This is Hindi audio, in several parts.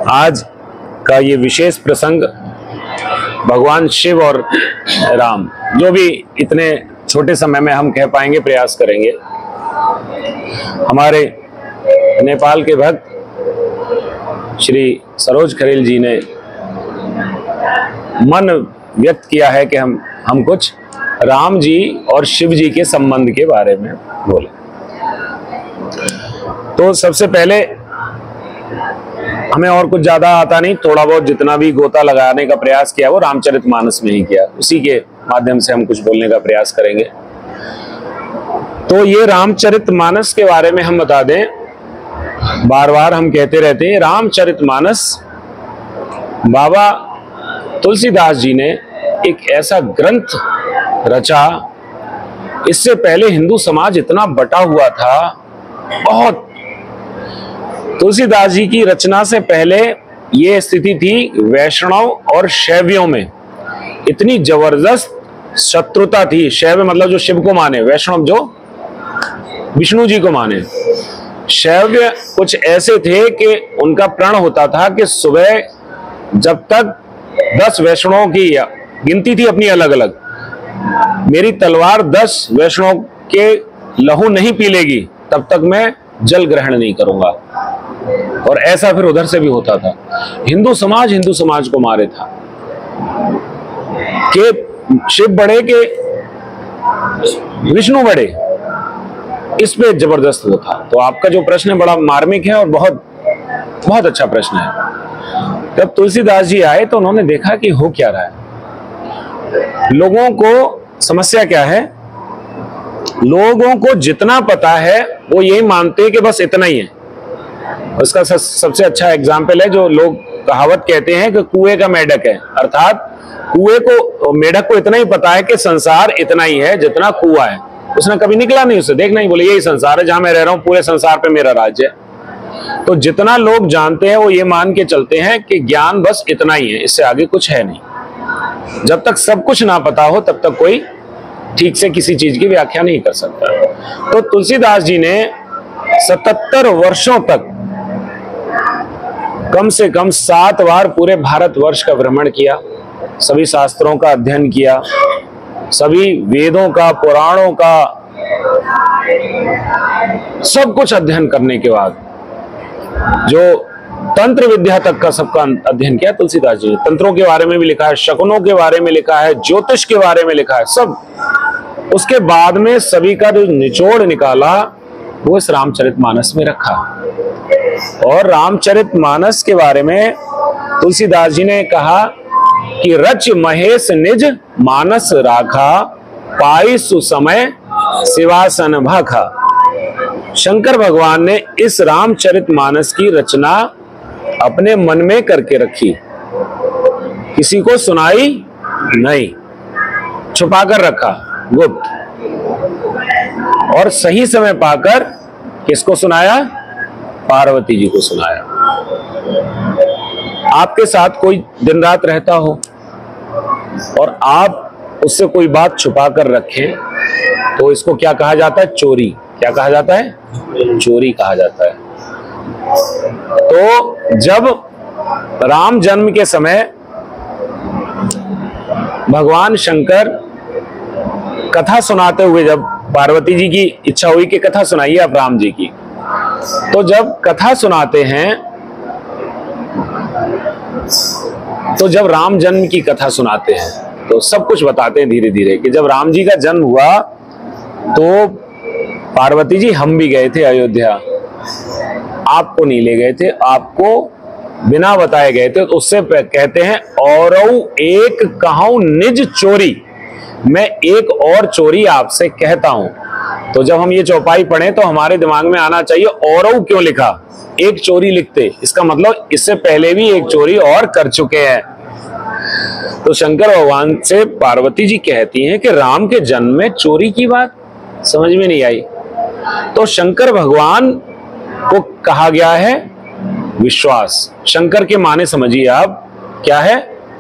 आज का ये विशेष प्रसंग भगवान शिव और राम, जो भी इतने छोटे समय में हम कह पाएंगे प्रयास करेंगे। हमारे नेपाल के भक्त श्री सरोज खरेल जी ने मन व्यक्त किया है कि हम कुछ राम जी और शिव जी के संबंध के बारे में बोले। तो सबसे पहले हमें और कुछ ज्यादा आता नहीं, थोड़ा बहुत जितना भी गोता लगाने का प्रयास किया वो रामचरितमानस में ही किया, उसी के माध्यम से हम कुछ बोलने का प्रयास करेंगे। तो ये रामचरितमानस के बारे में हम बता दें, बार बार हम कहते रहते हैं रामचरितमानस बाबा तुलसीदास जी ने एक ऐसा ग्रंथ रचा। इससे पहले हिंदू समाज इतना बटा हुआ था, बहुत। तुलसीदास जी की रचना से पहले ये स्थिति थी वैष्णव और शैवियों में, इतनी जबरदस्त शत्रुता थी। शैव मतलब जो शिव को माने, वैष्णव जो विष्णु जी को माने। शैव्य कुछ ऐसे थे कि उनका प्रण होता था कि सुबह जब तक 10 वैष्णवों की गिनती थी अपनी अलग अलग, मेरी तलवार 10 वैष्णव के लहू नहीं पी लेगी तब तक मैं जल ग्रहण नहीं करूंगा। और ऐसा फिर उधर से भी होता था। हिंदू समाज को मारे था कि शिव बड़े के विष्णु बड़े, इस पे जबरदस्त वो था। तो आपका जो प्रश्न है बड़ा मार्मिक है और बहुत बहुत अच्छा प्रश्न है। जब तुलसीदास जी आए तो उन्होंने देखा कि हो क्या रहा है, लोगों को समस्या क्या है। लोगों को जितना पता है वो यही मानते हैं कि बस इतना ही है। उसका सबसे अच्छा एग्जाम्पल है जो लोग कहावत कहते हैं कि कुएं का मेढक है, अर्थात कुएं को, मेढक को इतना ही पता है कि संसार इतना ही है जितना कुआं है। उसने कभी निकला नहीं, उसे देखना ही, बोले यही संसार है, जहां मैं रह रहा हूं पूरे संसार पे मेरा राज्य है। तो जितना लोग जानते हैं वो ये मान के चलते हैं कि ज्ञान बस इतना ही है, इससे आगे कुछ है नहीं। जब तक सब कुछ ना पता हो तब तक कोई ठीक से किसी चीज की व्याख्या नहीं कर सकता। तो तुलसीदास जी ने 77 वर्षों तक कम से कम 7 बार पूरे भारतवर्ष का भ्रमण किया, सभी शास्त्रों का अध्ययन किया, सभी वेदों का, पुराणों का, सब कुछ अध्ययन करने के बाद जो तंत्र विद्या तक का सबका अध्ययन किया तुलसीदास जी ने। तंत्रों के बारे में भी लिखा है, शकुनों के बारे में लिखा है, ज्योतिष के बारे में लिखा है, सब। उसके बाद में सभी का जो निचोड़ निकाला वो इस रामचरितमानस में रखा। और रामचरितमानस के बारे में तुलसीदास जी ने कहा कि रच महेश निज मानस राखा, पाई सुसमय शिवासन भाखा। शंकर भगवान ने इस रामचरितमानस की रचना अपने मन में करके रखी, किसी को सुनाई नहीं, छुपा कर रखा, गुप्त। और सही समय पाकर किसको सुनाया? पार्वती जी को सुनाया। आपके साथ कोई दिन रात रहता हो और आप उससे कोई बात छुपा कर रखें तो इसको क्या कहा जाता है? चोरी। क्या कहा जाता है? चोरी कहा जाता है। तो जब राम जन्म के समय भगवान शंकर कथा सुनाते हुए, जब पार्वती जी की इच्छा हुई कि कथा सुनाइए आप राम जी की, तो जब कथा सुनाते हैं, तो जब राम जन्म की कथा सुनाते हैं तो सब कुछ बताते हैं धीरे धीरे कि जब राम जी का जन्म हुआ तो पार्वती जी हम भी गए थे अयोध्या, आपको नहीं ले गए थे, आपको बिना बताए गए थे। तो उससे कहते हैं औरऊ एक कहूं निज चोरी, मैं एक और चोरी आपसे कहता हूं। तो जब हम ये चौपाई पढ़ें तो हमारे दिमाग में आना चाहिए औरऊ क्यों लिखा, एक चोरी लिखते, इसका मतलब इससे पहले भी एक चोरी और कर चुके हैं। तो शंकर भगवान से पार्वती जी कहती हैं कि राम के जन्म में चोरी की बात समझ में नहीं आई। तो शंकर भगवान को कहा गया है विश्वास। शंकर के माने समझिए आप, क्या है?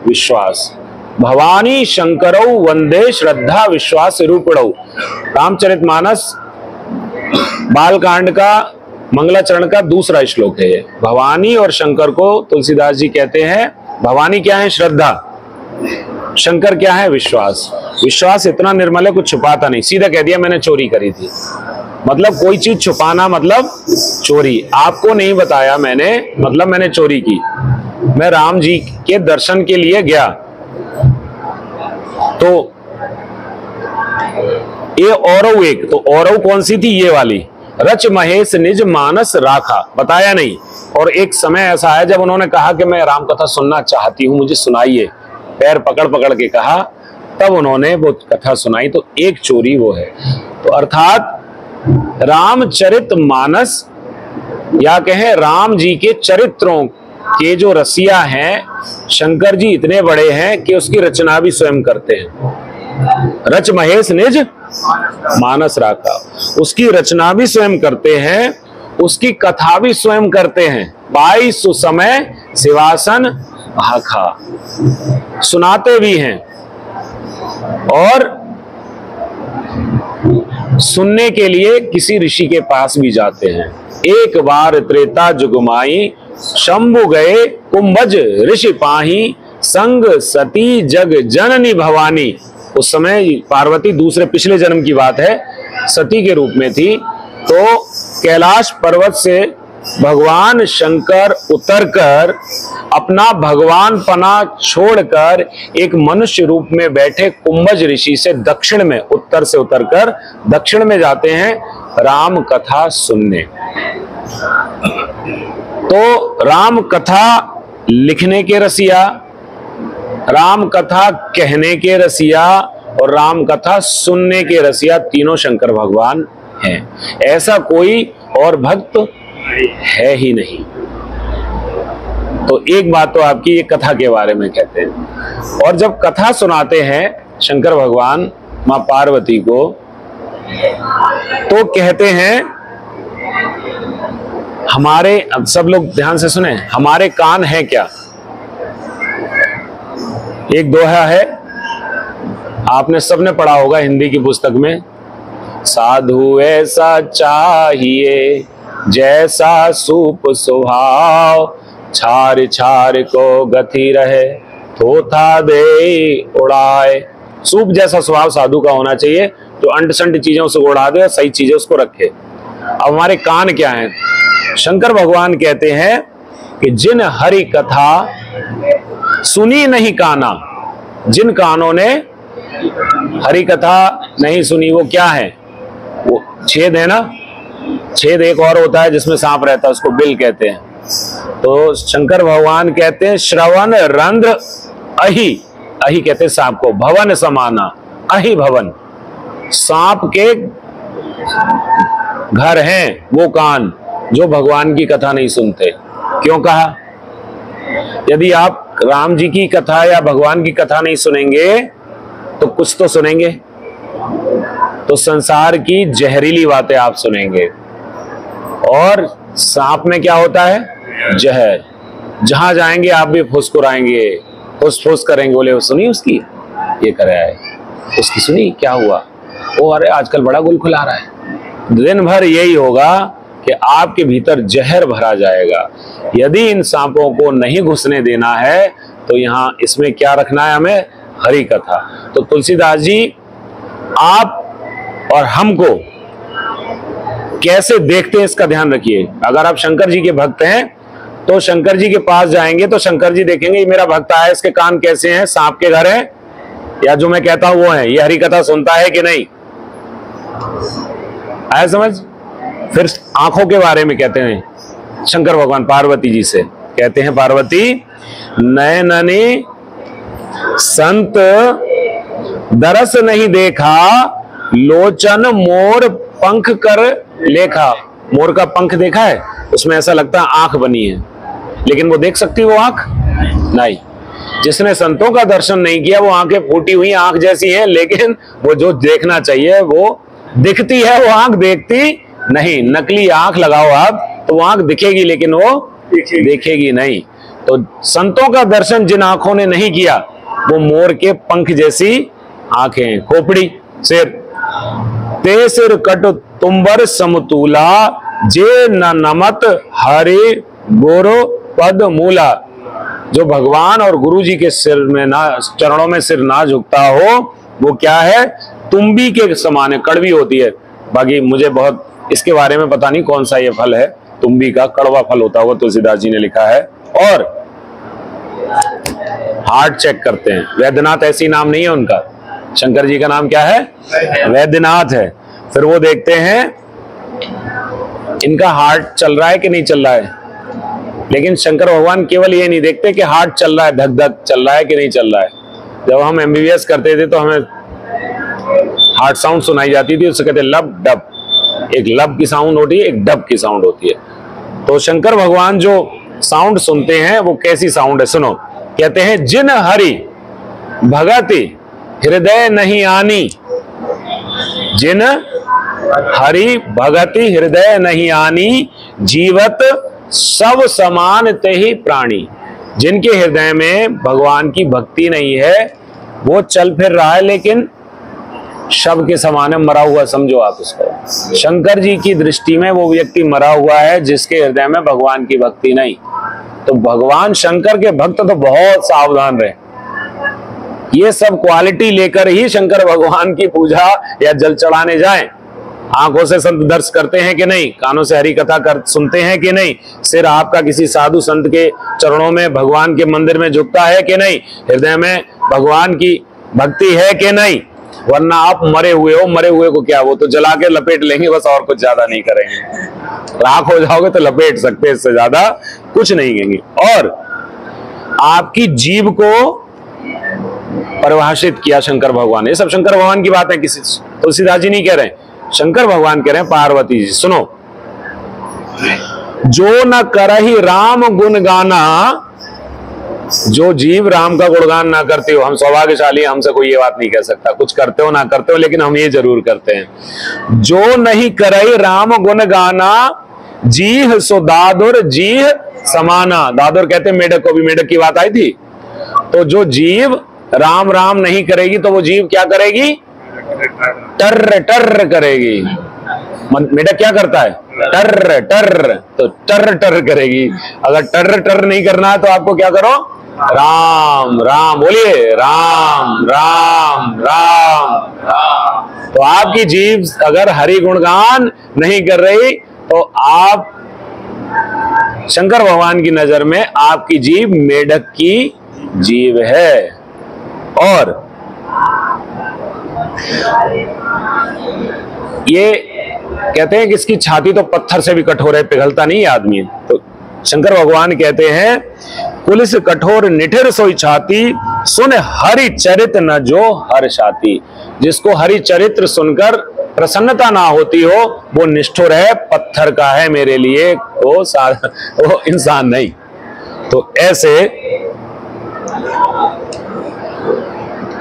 विश्वास। भवानी शंकरौ वंदे श्रद्धा विश्वास रूपणौ। रामचरितमानस बालकांड का मंगलाचरण का दूसरा श्लोक है ये। भवानी और शंकर को तुलसीदास जी कहते हैं, भवानी क्या है? श्रद्धा। शंकर क्या है? विश्वास। विश्वास इतना निर्मल है, कुछ छुपाता नहीं, सीधा कह दिया मैंने चोरी करी थी। मतलब कोई चीज छुपाना मतलब चोरी। आपको नहीं बताया मैंने, मतलब मैंने चोरी की। मैं राम जी के दर्शन के लिए गया तो ये औरव एक, तो औरव कौन सी थी? ये वाली, रच महेश निज मानस राखा, बताया नहीं। और एक समय ऐसा है जब उन्होंने कहा कि मैं राम कथा सुनना चाहती हूं, मुझे सुनाइए, पैर पकड़ पकड़ के कहा, तब उन्होंने वो कथा सुनाई। तो एक चोरी वो है। तो अर्थात रामचरित मानस या कहें राम जी के चरित्रों के जो रसिया हैं, शंकर जी इतने बड़े हैं कि उसकी रचना भी स्वयं करते हैं। रच महेश निज मानस राखा, उसकी रचना भी स्वयं करते हैं, उसकी कथा भी स्वयं करते हैं। पाई सुसमय शिवासन भाखा, सुनाते भी हैं और सुनने के लिए किसी ऋषि के पास भी जाते हैं। एक बार त्रेता जुगमाई, शंभु गए कुंभज ऋषि पाही, संग सती जग जननी भवानी। उस समय पार्वती दूसरे पिछले जन्म की बात है, सती के रूप में थी। तो कैलाश पर्वत से भगवान शंकर उतरकर अपना भगवान पना छोड़कर एक मनुष्य रूप में बैठे कुंभज ऋषि से दक्षिण में, उत्तर से उतरकर दक्षिण में जाते हैं राम कथा सुनने। तो राम कथा लिखने के रसिया, राम कथा कहने के रसिया और राम कथा सुनने के रसिया, तीनों शंकर भगवान हैं। ऐसा कोई और भक्त है ही नहीं। तो एक बात तो आपकी ये कथा के बारे में कहते हैं। और जब कथा सुनाते हैं शंकर भगवान मां पार्वती को, तो कहते हैं हमारे, अब सब लोग ध्यान से सुने, हमारे कान है क्या? एक दोहा है, आपने सबने पढ़ा होगा हिंदी की पुस्तक में, साधु ऐसा चाहिए जैसा सूप स्वभाव, छार छार को गति रहे थोथा दे उड़ाए। सूप जैसा स्वभाव साधु का होना चाहिए, जो अंट संट चीजें उसको उड़ा दे और सही चीजें उसको रखे। अब हमारे कान क्या हैं? शंकर भगवान कहते हैं कि जिन हरि कथा सुनी नहीं काना, जिन कानों ने हरि कथा नहीं सुनी, वो क्या है? वो छेद है ना, छेद एक और होता है जिसमें सांप रहता है, उसको बिल कहते हैं। तो शंकर भगवान कहते हैं श्रवण रंध्र अहि, अहि कहते हैं सांप को, भवन समाना, अहि भवन, सांप के घर हैं वो कान जो भगवान की कथा नहीं सुनते। क्यों कहा? यदि आप राम जी की कथा या भगवान की कथा नहीं सुनेंगे तो कुछ तो सुनेंगे, तो संसार की जहरीली बातें आप सुनेंगे। और सांप में क्या होता है? जहर। जहां जाएंगे आप भी फुसकुराएंगे, फुस फुस करेंगे, बोले सुनी उसकी ये कराया है, उसकी सुनी क्या हुआ, वो अरे आजकल बड़ा गुल खुला रहा है। दिन भर यही होगा कि आपके भीतर जहर भरा जाएगा। यदि इन सांपों को नहीं घुसने देना है तो यहाँ इसमें क्या रखना है हमें? हरि कथा। तो तुलसीदास जी आप और हमको कैसे देखते हैं इसका ध्यान रखिए। अगर आप शंकर जी के भक्त हैं तो शंकर जी के पास जाएंगे तो शंकर जी देखेंगे ये मेरा भक्त आया, इसके कान कैसे हैं? सांप के घर हैं या जो मैं कहता हूं वो है? ये हरि कथा सुनता है कि नहीं? आया समझ? फिर आंखों के बारे में कहते हैं शंकर भगवान पार्वती जी से, कहते हैं पार्वती नयननी संत दरस नहीं देखा, लोचन मोर पंख कर लेखा। मोर का पंख देखा है, उसमें ऐसा लगता है आंख बनी है, लेकिन वो देख सकती वो आंख नहीं। जिसने संतों का दर्शन नहीं किया वो आंखें फूटी हुई आंख जैसी हैं, लेकिन वो जो देखना चाहिए वो दिखती है, वो आंख देखती नहीं। नकली आंख लगाओ आप तो वो आंख दिखेगी लेकिन वो देखेगी नहीं। तो संतों का दर्शन जिन आंखों ने नहीं किया वो मोर के पंख जैसी आंखें, खोपड़ी, सिर। ते सिर कट तुम्बर समतूला, जे न नमत हरि गुरु पद मूला, जो भगवान और गुरु जी के सिर में ना, चरणों में सिर ना झुकता हो, वो क्या है, तुम्बी के समान है, कड़वी होती है। बाकी मुझे बहुत इसके बारे में पता नहीं कौन सा ये फल है, तुम्बी का कड़वा फल होता है वो, तुलसीदास जी ने लिखा है। और हार्ट चेक करते हैं, वैद्यनाथ ऐसी नाम नहीं है उनका, शंकर जी का नाम क्या है, वैद्यनाथ है। फिर वो देखते हैं इनका हार्ट चल रहा है कि नहीं चल रहा है। लेकिन शंकर भगवान केवल ये नहीं देखते कि हार्ट चल रहा है, धक धक चल रहा है कि नहीं चल रहा है। जब हम MBBS करते थे तो हमें हार्ट साउंड सुनाई जाती थी, उससे कहते लब डब, एक लब की साउंड होती है, एक डब की साउंड होती है। तो शंकर भगवान जो साउंड सुनते हैं वो कैसी साउंड है, सुनो। कहते हैं जिन हरि भगति हृदय नहीं आनी, जिन हरि भगति हृदय नहीं आनी, जीवत सब समान ते ही प्राणी। जिनके हृदय में भगवान की भक्ति नहीं है वो चल फिर रहा है लेकिन शव के समान है, मरा हुआ समझो आप उसको। शंकर जी की दृष्टि में वो व्यक्ति मरा हुआ है जिसके हृदय में भगवान की भक्ति नहीं। तो भगवान शंकर के भक्त तो बहुत सावधान रहे, ये सब क्वालिटी लेकर ही शंकर भगवान की पूजा या जल चढ़ाने जाएं। आंखों से संत दर्श करते हैं कि नहीं, कानों से हरि कथा कर सुनते हैं कि नहीं, सिर आपका किसी साधु संत के चरणों में भगवान के मंदिर में झुकता है कि नहीं, हृदय में भगवान की भक्ति है कि नहीं। वरना आप मरे हुए हो, मरे हुए को क्या, वो तो जला के लपेट लेंगे बस, और कुछ ज्यादा नहीं करेंगे। राख हो जाओगे तो लपेट सकते, इससे ज्यादा कुछ नहीं कहेंगे। और आपकी जीव को परिभाषित किया शंकर भगवान ने, ये सब शंकर भगवान की बात है, किसी तुलसीदास जी नहीं कह रहे हैं, शंकर भगवान कह रहे हैं, पार्वती जी। सुनो, जो न करही राम गुण गाना, जो जीव राम का गुणगान ना करते हो, हम सौभाग्यशाली, हमसे कोई ये बात नहीं कह सकता, कुछ करते हो ना करते हो, लेकिन हम ये जरूर करते हैं। जो नहीं करही राम गुण गाना, जीह सो दादुर जीह समाना। दादुर कहते हैं मेढक को, भी मेढक की बात आई थी। तो जो जीव राम राम नहीं करेगी तो वो जीव क्या करेगी, टर्र टर्र करेगी। मेढक क्या करता है, टर्र टर्र, तो टर्र टर्र करेगी। अगर टर्र टर्र नहीं करना है तो आपको क्या करो, राम राम बोलिए, राम राम राम राम। तो आपकी जीव अगर हरि गुणगान नहीं कर रही तो आप शंकर भगवान की नजर में आपकी जीव मेढक की जीव है। और ये कहते हैं कि इसकी छाती तो पत्थर से भी कठोर है, पिघलता नहीं आदमी। तो शंकर भगवान कहते हैं पुलिस कठोर निठिर सोई छाती, सुन हरि चरित न जो हर छाती। जिसको हरि चरित्र सुनकर प्रसन्नता ना होती हो वो निष्ठुर है, पत्थर का है मेरे लिए, वो इंसान नहीं। तो ऐसे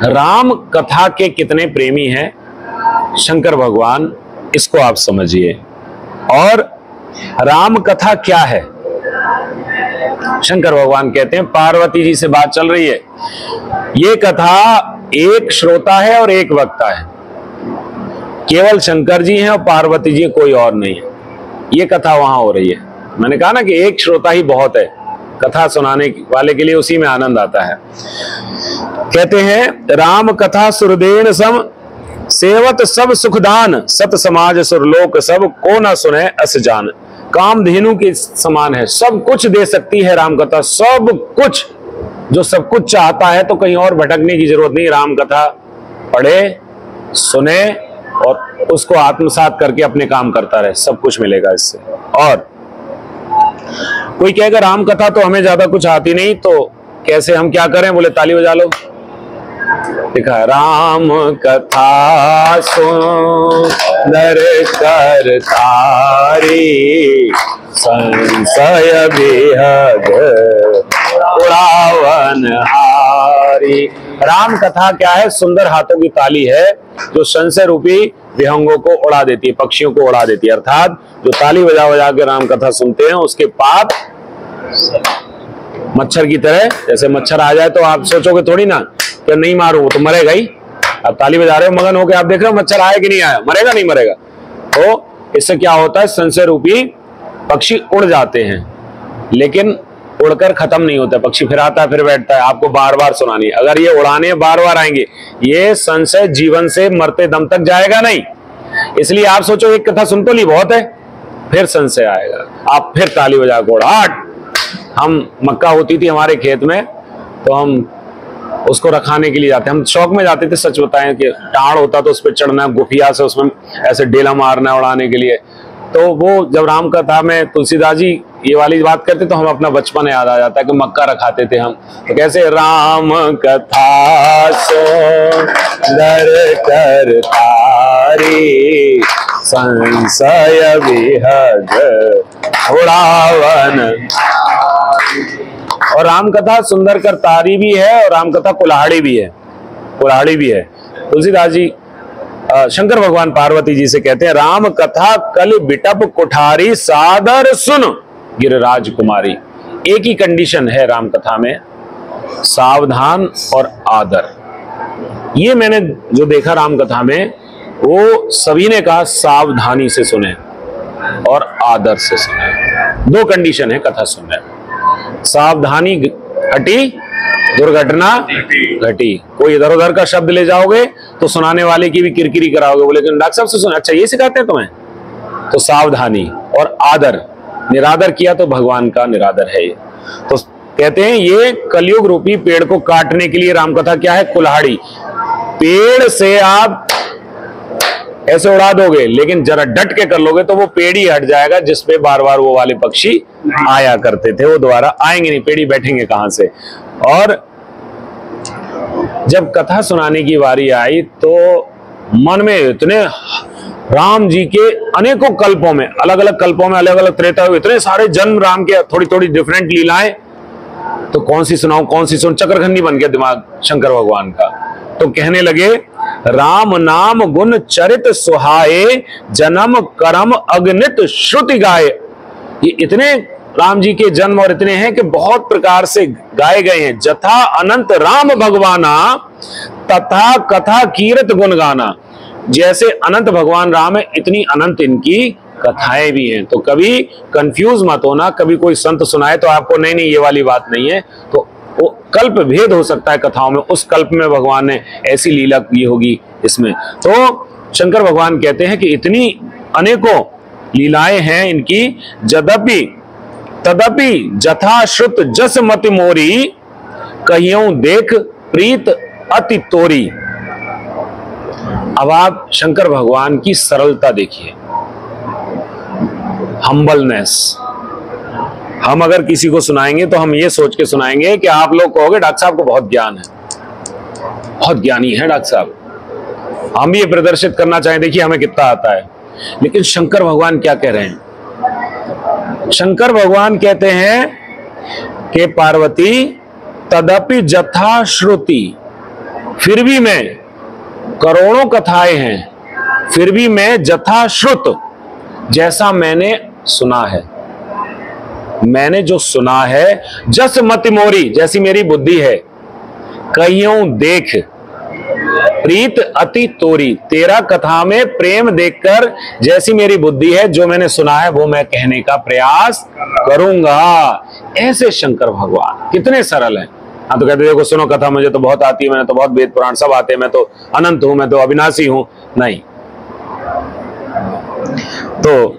राम कथा के कितने प्रेमी हैं शंकर भगवान, इसको आप समझिए। और राम कथा क्या है, शंकर भगवान कहते हैं, पार्वती जी से बात चल रही है, ये कथा एक श्रोता है और एक वक्ता है, केवल शंकर जी हैं और पार्वती जी, कोई और नहीं है। ये कथा वहां हो रही है। मैंने कहा ना कि एक श्रोता ही बहुत है, कथा सुनाने वाले के लिए उसी में आनंद आता है। कहते हैं राम कथा सुरदेन सम, सेवत सब सुखदान, सत समाज सुरलोक सब, को ना सुने अस जान। कामधेनु के समान है, सब कुछ दे सकती है राम कथा, सब कुछ। जो सब कुछ चाहता है तो कहीं और भटकने की जरूरत नहीं, राम कथा पढ़े, सुने और उसको आत्मसात करके अपने काम करता रहे, सब कुछ मिलेगा इससे। और कोई कहेगा राम कथा तो हमें ज्यादा कुछ आती नहीं, तो कैसे, हम क्या करें, बोले ताली बजा लो। लिखा है राम कथा सुंदर कर तारी, संशय विहग उड़ावन हारी। राम कथा क्या है, सुंदर हाथों की ताली है जो संशय रूपी विहंगों को उड़ा देती है, पक्षियों को उड़ा देती है। अर्थात जो ताली बजा बजा के राम कथा सुनते हैं उसके पाप मच्छर की तरह, जैसे मच्छर आ जाए तो आप सोचोगे थोड़ी ना कि नहीं मारो, वो तो मरेगा ही। आप ताली बजा रहे हो मगन हो के, आप देख रहे हो मच्छर आया कि नहीं आया, मरेगा नहीं मरेगा। तो इससे क्या होता है, संशय रूपी पक्षी उड़ जाते हैं, लेकिन उड़कर खत्म नहीं होता, पक्षी फिर आता है फिर बैठता है, आपको बार बार सुनानी है। अगर ये उड़ाने बार बार आएंगे, ये संशय जीवन से मरते दम तक जाएगा नहीं। इसलिए आप सोचो एक कथा सुन तो ली, बहुत है, फिर संशय आएगा, आप फिर ताली बजा के उड़ाहट। हम मक्का होती थी हमारे खेत में, तो हम उसको रखाने के लिए जाते, हम शौक में जाते थे, सच बताएं कि टाड़ होता तो उस पर चढ़ना, गुफिया से उसमें ऐसे डेला मारना उड़ाने के लिए। तो वो जब राम कथा में तुलसीदास जी ये वाली बात करते तो हम अपना बचपन याद आ जाता है कि मक्का रखाते थे हम, तो कैसे राम कथा सुंदर कर तारी, संशय विहग उड़ावन। और राम कथा सुंदर कर तारी भी है और राम कथा कुल्हाड़ी भी है, कुल्हाड़ी भी है। तुलसीदास जी शंकर भगवान पार्वती जी से कहते हैं, राम कथा कल बिटप कुठारी, सादर सुन गिरिराज कुमारी। एक ही कंडीशन है राम कथा में, सावधान और आदर। ये मैंने जो देखा राम कथा में, वो सभी ने कहा सावधानी से सुने और आदर से सुने। दो कंडीशन है कथा सुनने, सावधानी हटी, दुर्घटना घटी। कोई इधर उधर का शब्द ले जाओगे तो सुनाने वाले की भी किरकिरी कराओगे, बोले डॉक्टर साहब से सुना, अच्छा ये सिखाते हैं तुम्हें। तो सावधानी और आदर, निरादर किया तो भगवान का निरादर है ये। तो कहते हैं ये कलयुग रूपी पेड़ को काटने के लिए रामकथा क्या है, कुल्हाड़ी। पेड़ से आप ऐसे उड़ा दोगे, लेकिन जरा डट के कर लोगे तो वो पेड़ ही हट जाएगा जिसपे बार बार वो वाले पक्षी आया करते थे, वो दोबारा आएंगे नहीं, पेड़ ही बैठेंगे कहां से। और जब कथा सुनाने की बारी आई तो मन में इतने राम जी के अनेकों कल्पों में, अलग अलग कल्पों में अलग अलग त्रेता हुए, इतने सारे जन्म राम के, थोड़ी थोड़ी डिफरेंट लीलाएं, तो कौन सी सुनाऊं कौन सी सुन, चक्रखंडी बन गया दिमाग शंकर भगवान का। तो कहने लगे, राम नाम गुण चरित सुहाए, जन्म करम अगणित श्रुति गाए। ये इतने राम जी के जन्म और इतने हैं कि बहुत प्रकार से गाए गए हैं। जथा अनंत राम भगवाना, तथा कथा कीरत गुण गाना। जैसे अनंत भगवान राम है, इतनी अनंत इनकी कथाएं भी हैं। तो कभी कंफ्यूज मत होना, कभी कोई संत सुनाए तो आपको नहीं नहीं ये वाली बात नहीं है, तो वो कल्प भेद हो सकता है कथाओं में, उस कल्प में भगवान ने ऐसी लीला की होगी इसमें। तो शंकर भगवान कहते हैं कि इतनी अनेकों लीलाएं हैं इनकी, जदपि तदपि जथा श्रुत जस मति मोरी, कहियों देख प्रीत अति तोरी। अब आप शंकर भगवान की सरलता देखिए, हम्बलनेस। हम अगर किसी को सुनाएंगे तो हम ये सोच के सुनाएंगे कि आप लोग कहोगे डॉक्टर साहब को बहुत ज्ञान है, बहुत ज्ञानी है डॉक्टर साहब, हम भी ये प्रदर्शित करना चाहें, देखिए हमें कितना आता है। लेकिन शंकर भगवान क्या कह रहे हैं? शंकर भगवान कहते हैं कि पार्वती तदपि जथा श्रुति, फिर भी मैं, करोड़ों कथाएं हैं, फिर भी मैं जथा श्रुत, जैसा मैंने सुना है, मैंने जो सुना है, जस मति मोरी, जैसी मेरी बुद्धि है, कहियों देख प्रीत अति तोरी, तेरा कथा में प्रेम देखकर जैसी मेरी बुद्धि है, जो मैंने सुना है वो मैं कहने का प्रयास करूंगा। ऐसे शंकर भगवान कितने सरल हैं। हाँ तो कहते देखो सुनो कथा, मुझे तो बहुत आती है, मैंने तो बहुत वेद पुराण सब आते हैं, मैं तो अनंत हूं, मैं तो अविनाशी हूं। नहीं, तो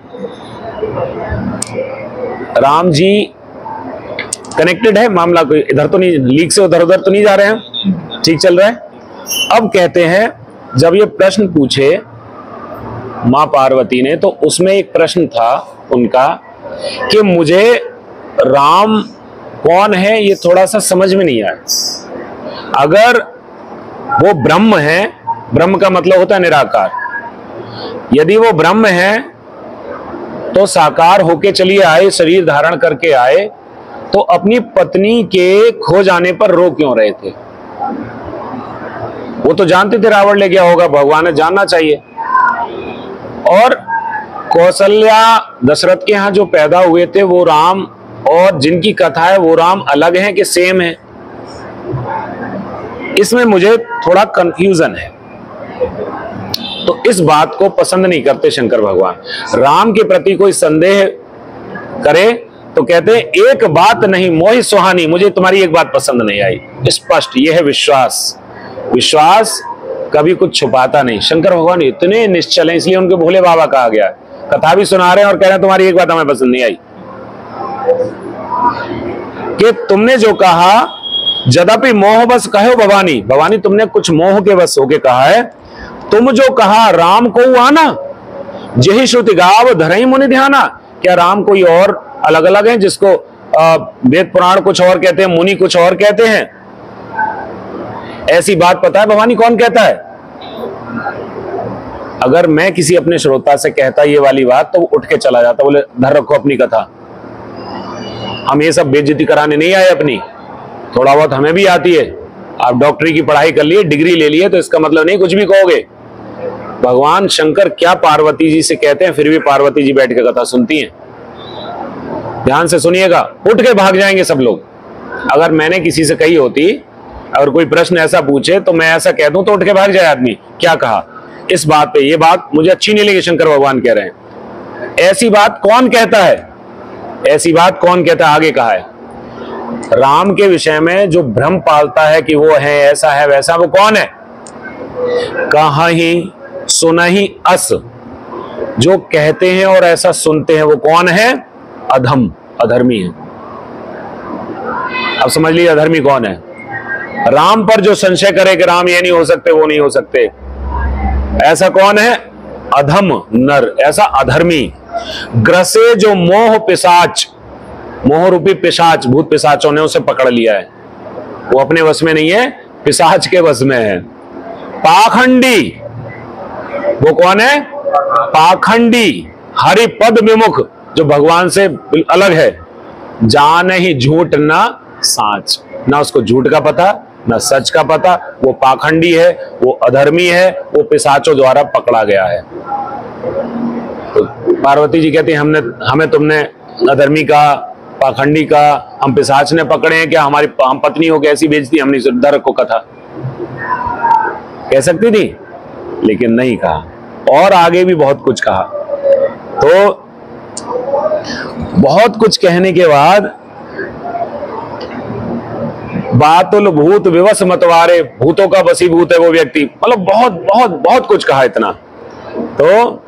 राम जी कनेक्टेड है मामला, कोई इधर तो नहीं, लीक से उधर उधर तो नहीं जा रहे हैं, ठीक चल रहा है। अब कहते हैं, जब ये प्रश्न पूछे मां पार्वती ने, तो उसमें एक प्रश्न था उनका कि मुझे राम कौन है ये थोड़ा सा समझ में नहीं आया। अगर वो ब्रह्म है, ब्रह्म का मतलब होता है निराकार, यदि वो ब्रह्म है तो साकार होके चलिए आए, शरीर धारण करके आए, तो अपनी पत्नी के खो जाने पर रो क्यों रहे थे? वो तो जानते थे रावण ले गया होगा, भगवान ने जानना चाहिए। और कौशल्या दशरथ के यहाँ जो पैदा हुए थे वो राम, और जिनकी कथा है वो राम अलग हैं कि सेम है? इसमें मुझे थोड़ा कंफ्यूजन है। तो इस बात को पसंद नहीं करते शंकर भगवान। राम के प्रति कोई संदेह करे तो कहते हैं एक बात नहीं मोहि सुहानी, मुझे तुम्हारी एक बात पसंद नहीं आई। स्पष्ट, यह है विश्वास। विश्वास कभी कुछ छुपाता नहीं। शंकर भगवान इतने निश्चल हैं, इसलिए उनके भोले बाबा कहा गया है। कथा भी सुना रहे हैं और कह रहे हैं तुम्हारी एक बात हमें पसंद नहीं आई, कि तुमने जो कहा जदपि मोह बस कहो भवानी, भवानी तुमने कुछ मोह के बस होके कहा है। तुम जो कहा राम को आना, जही श्रुति गाव धरई मुनि ध्याना, क्या राम कोई और अलग अलग है, जिसको वेद पुराण कुछ और कहते हैं, मुनि कुछ और कहते हैं? ऐसी बात पता है भवानी कौन कहता है? अगर मैं किसी अपने श्रोता से कहता ये वाली बात तो वो उठ के चला जाता, बोले धर रखो अपनी कथा, हम ये सब बेइज्जती कराने नहीं आए अपनी, थोड़ा बहुत हमें भी आती है। आप डॉक्टरी की पढ़ाई कर लिए, डिग्री ले लिए, तो इसका मतलब नहीं कुछ भी कहोगे। भगवान शंकर क्या पार्वती जी से कहते हैं, फिर भी पार्वती जी बैठ के कथा सुनती हैं। ध्यान से सुनिएगा, उठ के भाग जाएंगे सब लोग। अगर मैंने किसी से कही होती, अगर कोई प्रश्न ऐसा पूछे तो मैं ऐसा कह दूं तो उठ के भाग जाए आदमी, क्या कहा इस बात पे, ये बात मुझे अच्छी नहीं लगी, शंकर भगवान कह रहे हैं। ऐसी बात कौन कहता है? ऐसी बात कौन कहता है? आगे कहा है राम के विषय में जो भ्रम पालता है कि वो है ऐसा है वैसा, वो कौन है? कहीं सुनहि अस, जो कहते हैं और ऐसा सुनते हैं वो कौन है? अधम, अधर्मी है। अब समझ लीजिए अधर्मी कौन है। राम पर जो संशय करे कि राम ये नहीं हो सकते वो नहीं हो सकते, ऐसा कौन है? अधम नर, ऐसा अधर्मी। ग्रसे जो मोह पिशाच, मोह रूपी पिशाच, भूत पिशाचों ने उसे पकड़ लिया है, वो अपने वश में नहीं है, पिशाच के वश में है। पाखंडी, वो कौन है? पाखंडी, हरिपद विमुख, जो भगवान से अलग है। जान ही झूठ ना साच, ना उसको झूठ का पता ना सच का पता, वो पाखंडी है, वो अधर्मी है, वो पिशाचों द्वारा पकड़ा गया है। तो पार्वती जी कहती है हमें तुमने अधर्मी का, पाखंडी का, हम पिशाच ने पकड़े हैं क्या? हमारी हम पत्नी हो कैसी बेइज्जती, हमने सुधा रखो कथा, कह सकती थी लेकिन नहीं कहा, और आगे भी बहुत कुछ कहा। तो बहुत कुछ कहने के बाद बातुल भूत विवश मतवारे, भूतों का वशीभूत है वो व्यक्ति, मतलब बहुत बहुत बहुत कुछ कहा इतना। तो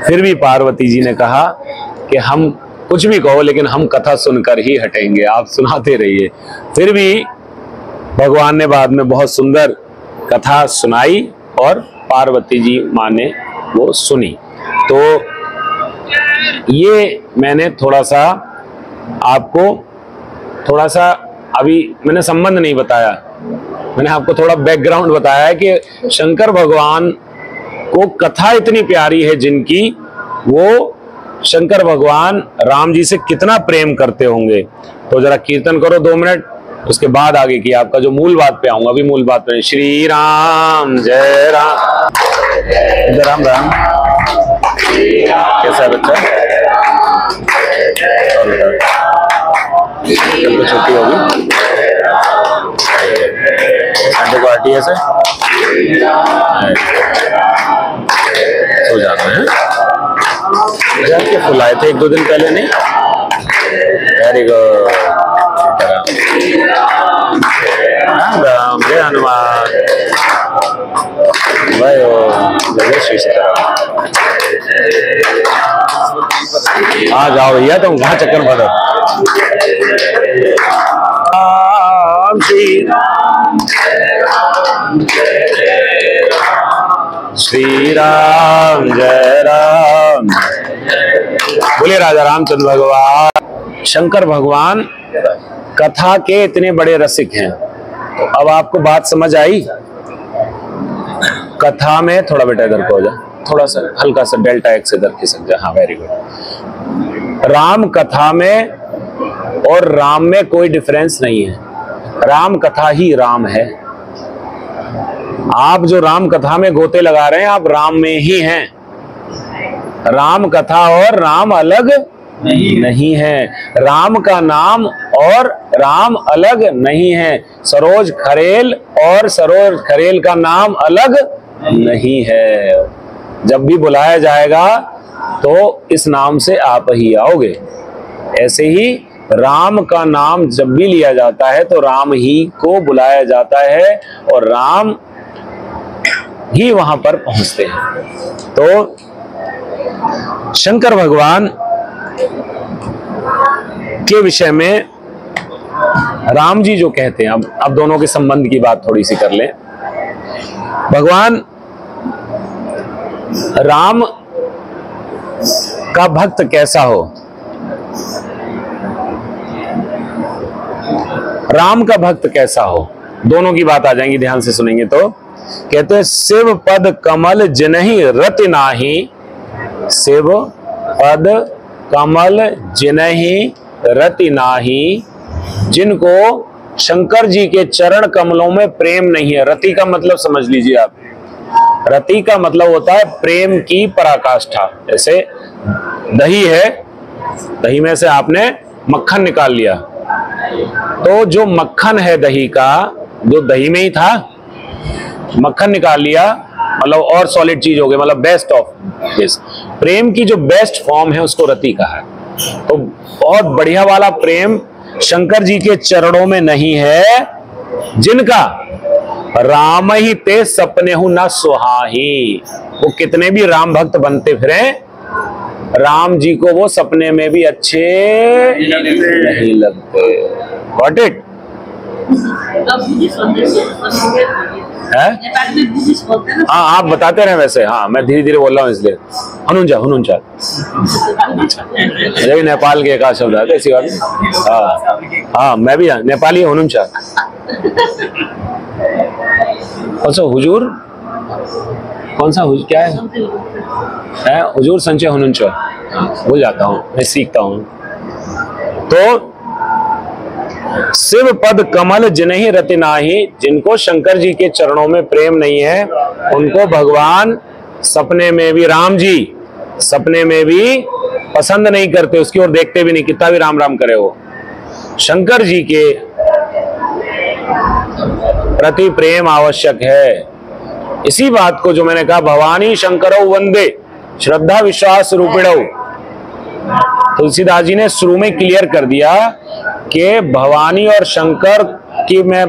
फिर भी पार्वती जी ने कहा कि हम कुछ भी कहो लेकिन हम कथा सुनकर ही हटेंगे, आप सुनाते रहिए। फिर भी भगवान ने बाद में बहुत सुंदर कथा सुनाई और पार्वती जी माँ ने वो सुनी। तो ये मैंने थोड़ा सा आपको, थोड़ा सा अभी मैंने संबंध नहीं बताया, मैंने आपको थोड़ा बैकग्राउंड बताया है कि शंकर भगवान को कथा इतनी प्यारी है जिनकी, वो शंकर भगवान राम जी से कितना प्रेम करते होंगे। तो जरा कीर्तन करो 2 मिनट, उसके बाद आगे की आपका जो मूल बात पे आऊंगा। अभी मूल बात पे, श्री राम जय राम जय राम। राम कैसा है बच्चा? तो छुट्टी होगी संडे को RTS है, सो जाते हैं। के फुल आए थे 1-2 दिन पहले, नहीं? Very good. राम जय हनुमान, जय श्री सीताराम। आ जाओ भैया, तुम वहां चक्कर मारो। श्री राम जय राम, बोले राजा रामचंद्र भगवान। शंकर भगवान कथा के इतने बड़े रसिक हैं। तो अब आपको बात समझ आई? कथा में थोड़ा बेटा इधर को हो जा, थोड़ा सा हल्का सा डेल्टा एक्स इधर खिसक जा, हाँ वेरी गुड। राम कथा में और राम में कोई डिफरेंस नहीं है, राम कथा ही राम है। आप जो राम कथा में गोते लगा रहे हैं, आप राम में ही हैं। राम कथा और राम अलग नहीं है। राम का नाम और राम अलग नहीं है। सरोज खरेल और सरोज खरेल का नाम अलग नहीं है। जब भी बुलाया जाएगा तो इस नाम से आप ही आओगे। ऐसे ही राम का नाम जब भी लिया जाता है तो राम ही को बुलाया जाता है और राम ही वहां पर पहुंचते हैं। तो शंकर भगवान के विषय में राम जी जो कहते हैं, अब दोनों के संबंध की बात थोड़ी सी कर लें। भगवान राम का भक्त कैसा हो, राम का भक्त कैसा हो, दोनों की बात आ जाएंगी, ध्यान से सुनेंगे तो। कहते हैं शिव पद कमल जिनहि रति नाही, शिव पद कमल जिनहि रति नाही, जिनको शंकर जी के चरण कमलों में प्रेम नहीं है। रति का मतलब समझ लीजिए आप, रति का मतलब होता है प्रेम की पराकाष्ठा। जैसे दही है, दही में से आपने मक्खन निकाल लिया, तो जो मक्खन है दही का, जो दही में ही था, मक्खन निकाल लिया मतलब और सॉलिड चीज हो गई, मतलब बेस्ट ऑफ दिस। प्रेम की जो बेस्ट फॉर्म है उसको रति कहा है। तो बहुत बढ़िया वाला प्रेम शंकर जी के चरणों में नहीं है, जिनका राम ही ते सपने हूं न सुहाही। वो कितने भी राम भक्त बनते फिरे, राम जी को वो सपने में भी अच्छे नहीं लगते। Got it? हाँ, आप बताते रहे वैसे। हाँ, मैं धीरे धीरे बोल रहा हूँ इसलिए। हनुंजा हनुंजा मुझे भी नेपाल के एक शब्द आता है इसी बात। हाँ हाँ, मैं भी नेपाली हनुंजा। अच्छा, हुजूर कौन सा क्या है? हुजूर संचय हनुंचा, भूल जाता हूँ, मैं सीखता हूँ। तो शिव पद कमल जिन्हि रति नाही, जिनको शंकर जी के चरणों में प्रेम नहीं है, उनको भगवान सपने में भी, राम जी सपने में भी पसंद नहीं करते, उसकी ओर देखते भी नहीं, कितना भी राम राम करे वो। शंकर जी के प्रति प्रेम आवश्यक है। इसी बात को जो मैंने कहा, भवानी शंकरौ वंदे श्रद्धा विश्वास रूपिणौ, तुलसीदास जी ने शुरू में क्लियर कर दिया कि भवानी और शंकर की मैं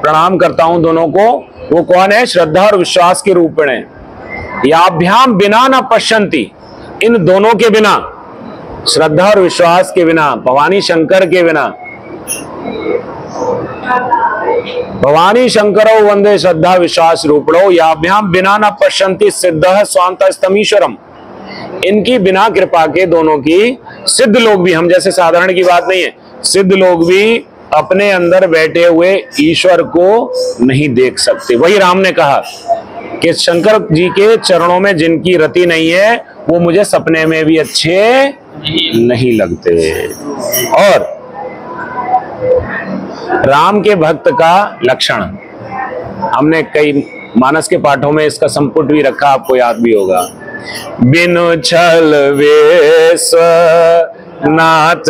प्रणाम करता हूं दोनों को। वो कौन है? श्रद्धा और विश्वास के रूप में। याभ्याम बिना न पश्यन्ति, इन दोनों के बिना, श्रद्धा और विश्वास के बिना, भवानी शंकर के बिना। भवानी शंकरौ वंदे श्रद्धा विश्वास रूपणौ, याभ्याम बिना न पश्यन्ति सिद्धः स्वान्तस्तमीश्वरम। इनकी बिना कृपा के दोनों की सिद्ध लोग भी, हम जैसे साधारण की बात नहीं है, सिद्ध लोग भी अपने अंदर बैठे हुए ईश्वर को नहीं देख सकते। वही राम ने कहा कि शंकर जी के चरणों में जिनकी रति नहीं है, वो मुझे सपने में भी अच्छे नहीं लगते। और राम के भक्त का लक्षण हमने कई मानस के पाठों में इसका संपुट भी रखा, आपको याद भी होगा। बिनु छल वेश नाथ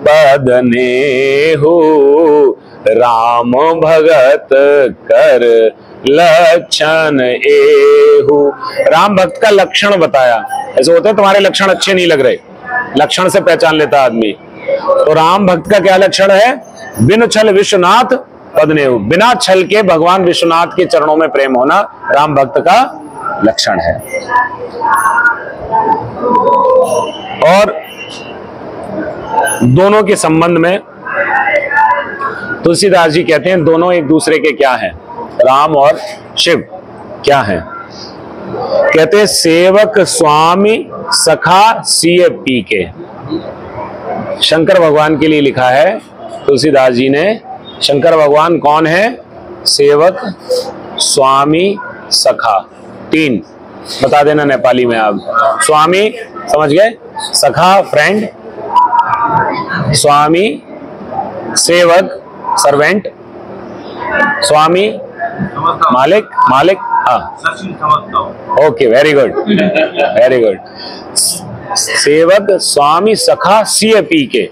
पद नेहु, राम भगत कर लक्षण एहु। राम भक्त का लक्षण बताया। ऐसे होते हैं तुम्हारे लक्षण अच्छे नहीं लग रहे, लक्षण से पहचान लेता आदमी। तो राम भक्त का क्या लक्षण है? बिनु छल विश्वनाथ पद नेहु, बिना छल के भगवान विश्वनाथ के चरणों में प्रेम होना राम भक्त का लक्षण है। और दोनों के संबंध में तुलसीदास जी कहते हैं दोनों एक दूसरे के क्या हैं? राम और शिव क्या हैं? कहते हैं सेवक स्वामी सखा सीए पी के। शंकर भगवान के लिए लिखा है तुलसीदास जी ने। शंकर भगवान कौन है? सेवक, स्वामी, सखा। तीन बता देना नेपाली में आप। स्वामी समझ गए, सखा फ्रेंड, स्वामी सेवक सर्वेंट, स्वामी मालिक, मालिक हाँ, okay, very good very good. सेवक स्वामी सखा सिय पी के।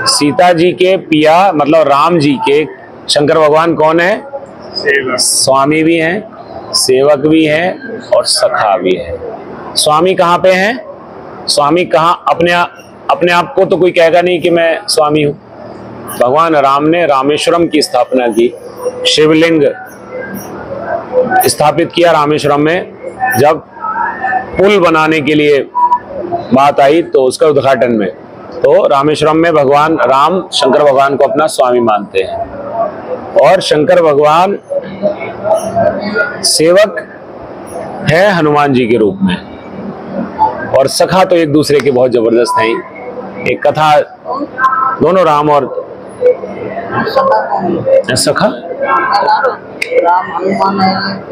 सीता जी के पिया मतलब राम जी के शंकर भगवान कौन है? स्वामी भी हैं, सेवक भी हैं और सखा भी है। स्वामी कहाँ पे हैं? स्वामी कहाँ? अपने आप को तो कोई कहेगा नहीं कि मैं स्वामी हूं। भगवान राम ने रामेश्वरम की स्थापना की, शिवलिंग स्थापित किया रामेश्वरम में। जब पुल बनाने के लिए बात आई तो उसका उद्घाटन में, तो रामेश्वरम में भगवान राम शंकर भगवान को अपना स्वामी मानते हैं। और शंकर भगवान सेवक है हनुमान जी के रूप में, और सखा तो एक दूसरे के बहुत जबरदस्त हैं। एक कथा, दोनों राम और सखा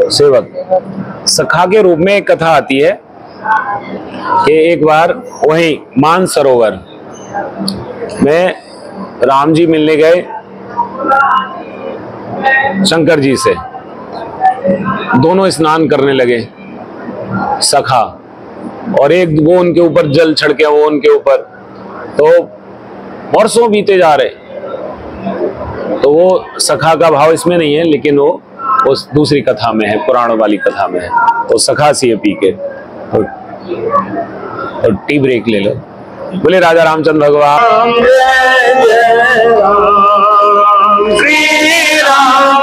सेवक सखा के रूप में एक कथा आती है कि एक बार वही मानसरोवर में राम जी मिलने गए शंकर जी से। दोनों स्नान करने लगे सखा, और एक वो उनके ऊपर जल छिड़के, वो उनके ऊपर, तो वर्षों बीते जा रहे। तो वो सखा का भाव इसमें नहीं है, लेकिन वो उस दूसरी कथा में है, पुराण वाली कथा में है। तो सखा सी पी के और टी ब्रेक ले लो। बोले राजा रामचंद्र भगवान श्री राम।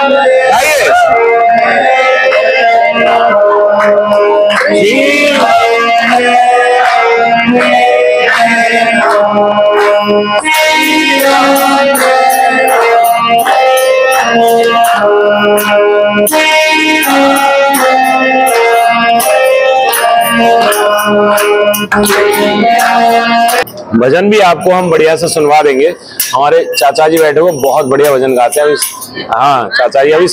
भजन भी आपको हम बढ़िया से सुनवा देंगे। हमारे चाचा जी बैठे हुए बहुत बढ़िया भजन गाते हैं। हाँ चाचा जी अभी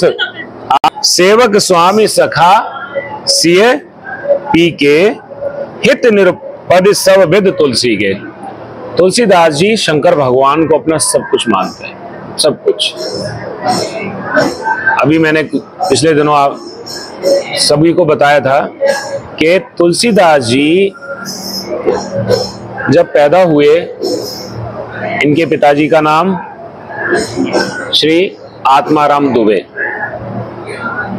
सेवक स्वामी सखा सिय पी के हित निरुपद सब विद तुलसी के। तुलसीदास जी शंकर भगवान को अपना सब कुछ मानते हैं, सब कुछ। अभी मैंने पिछले दिनों आप सभी को बताया था कि तुलसीदास जी जब पैदा हुए, इनके पिताजी का नाम श्री आत्माराम दुबे,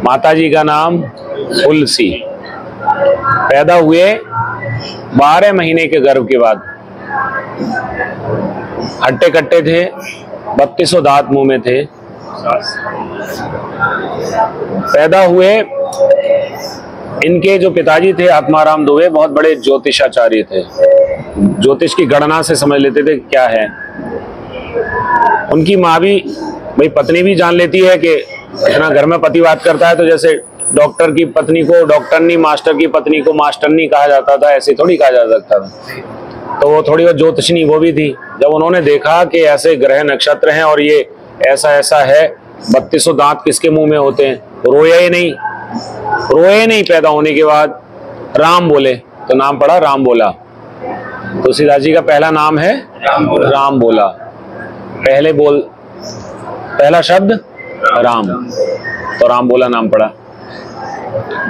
माताजी का नाम तुलसी। पैदा हुए 12 महीने के गर्भ के बाद, हट्टे कट्टे थे, 32 दांत मुंह में थे। पैदा हुए, इनके जो पिताजी थे आत्माराम दुबे बहुत बड़े ज्योतिषाचार्य थे, ज्योतिष की गणना से समझ लेते थे क्या है। उनकी माँ भी, भाई पत्नी भी जान लेती है कि इतना घर में पति बात करता है, तो जैसे डॉक्टर की पत्नी को डॉक्टरनी, मास्टर की पत्नी को मास्टरनी कहा जाता था, ऐसे थोड़ी कहा जा सकता था। तो वो थोड़ी बहुत ज्योतिषनी वो भी थी। जब उन्होंने देखा कि ऐसे ग्रह नक्षत्र हैं और ये ऐसा ऐसा है, 32 दांत किसके मुंह में होते हैं, रोया ही नहीं। पैदा होने के बाद राम बोले तो नाम पड़ा राम बोला। तुलसीदास जी का पहला नाम है राम बोला। पहला शब्द राम, तो राम बोला नाम पड़ा।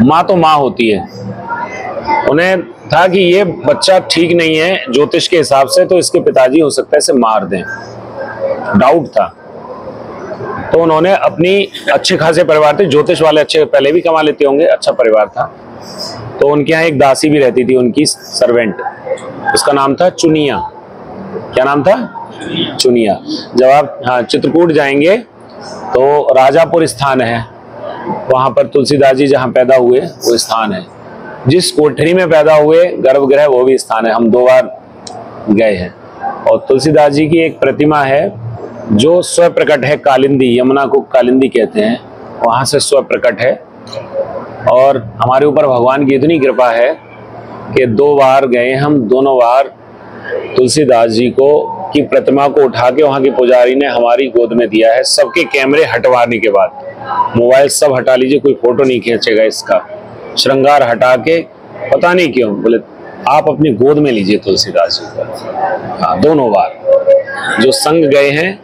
माँ तो माँ होती है, उन्हें था कि ये बच्चा ठीक नहीं है ज्योतिष के हिसाब से, तो इसके पिताजी हो सकता है इसे मार दें, डाउट था। तो उन्होंने अपनी अच्छे खासे परिवार थे, ज्योतिष वाले अच्छे पहले भी कमा लेते होंगे, अच्छा परिवार था। तो उनके यहाँ एक दासी भी रहती थी, उनकी सर्वेंट, उसका नाम था चुनिया। क्या नाम था? चुनिया। जब आप चित्रकूट जाएंगे तो राजापुर स्थान है, वहां पर तुलसीदास जी जहाँ पैदा हुए वो स्थान है। जिस कोठरी में पैदा हुए गर्भगृह वो भी स्थान है, हम 2 बार गए हैं। और तुलसीदास जी की एक प्रतिमा है जो स्व प्रकट है, कालिंदी, यमुना को कालिंदी कहते हैं, वहां से स्व प्रकट है। और हमारे ऊपर भगवान की इतनी कृपा है कि 2 बार गए हम, दोनों बार तुलसीदास जी को की प्रतिमा को उठा के वहां की पुजारी ने हमारी गोद में दिया है। सबके कैमरे हटवाने के बाद, मोबाइल सब हटा लीजिए, कोई फोटो नहीं खींचेगा इसका, श्रृंगार हटा के, पता नहीं क्यों, बोले आप अपनी गोद में लीजिए तुलसीदास जी को। हाँ, दोनों बार जो संग गए हैं